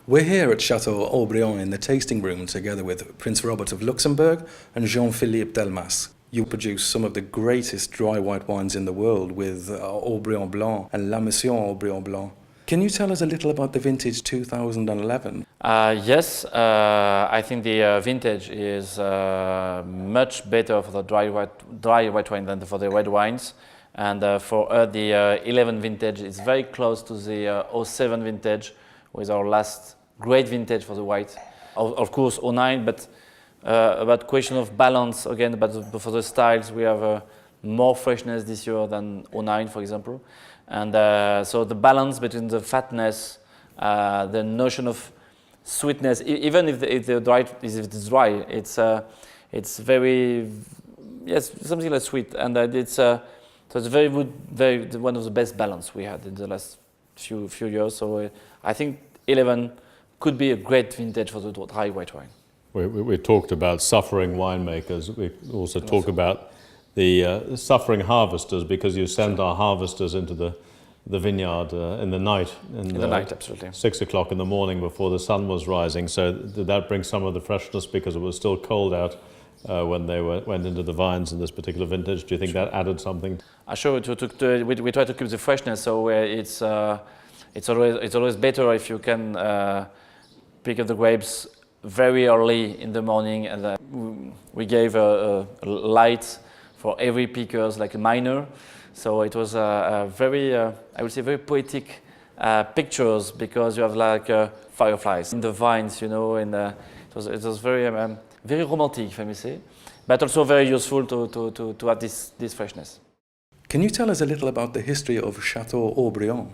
We're here at Château Haut-Brion in the tasting room together with Prince Robert of Luxemburg and Jean-Philippe Delmas. You produce some of the greatest dry white wines in the world with Haut-Brion Blanc and La Mission Haut-Brion Blanc. Can you tell us a little about the vintage 2011? Yes, I think the vintage is much better for the dry white wine than for the red wines. And for the 11 vintage is very close to the 07 vintage, with our last great vintage for the white. Of course, 09, but about question of balance again. But for the styles, we have more freshness this year than 09, for example. And so the balance between the fatness, the notion of sweetness, even if it's dry, it's very, yes, something like sweet, and so it's very good, one of the best balance we had in the last few years. So I think 11 could be a great vintage for the dry white wine. We talked about suffering winemakers. We also talk about the suffering harvesters, because you send our harvesters into the vineyard in the night. In the night, absolutely. 6 o'clock in the morning before the sun was rising. So did that bring some of the freshness, because it was still cold out when they went into the vines in this particular vintage? Do you think that added something? Sure. We try to keep the freshness, so it's always better if you can pick up the grapes very early in the morning, and we gave a light for every pickers, like a miner. So it was a very, I would say, very poetic pictures, because you have like fireflies in the vines, you know, and it was very very romantic, if I may say, but also very useful to have this freshness. Can you tell us a little about the history of Château Haut-Brion?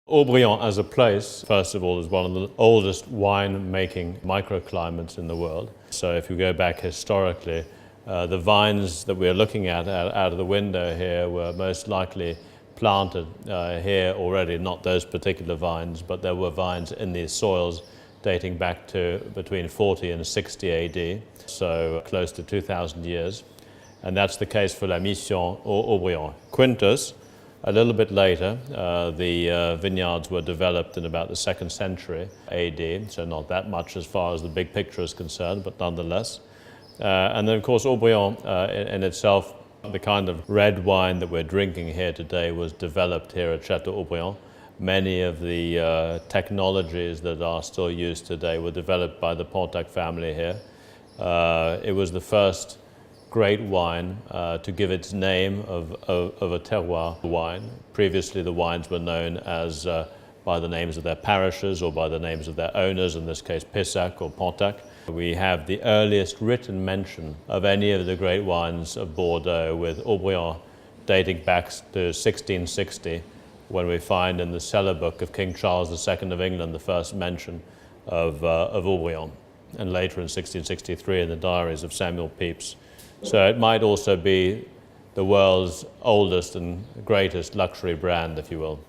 Haut-Brion as a place, first of all, is one of the oldest wine-making microclimates in the world. So if you go back historically, the vines that we're looking at out of the window here were most likely planted here already, not those particular vines, but there were vines in these soils dating back to between 40 and 60 AD, so close to 2,000 years. And that's the case for La Mission Haut-Brion. Quintus, a little bit later, the vineyards were developed in about the 2nd century AD, so not that much as far as the big picture is concerned, but nonetheless. And then, of course, Haut-Brion in itself, the kind of red wine that we're drinking here today was developed here at Château Haut-Brion. Many of the technologies that are still used today were developed by the Pontac family here. It was the first great wine to give its name of a terroir wine. Previously, the wines were known as by the names of their parishes or by the names of their owners, in this case Pessac or Pontac. We have the earliest written mention of any of the great wines of Bordeaux, with Haut-Brion dating back to 1660, when we find in the cellar book of King Charles II of England the first mention of Haut-Brion, and later in 1663 in the diaries of Samuel Pepys. So it might also be the world's oldest and greatest luxury brand, if you will.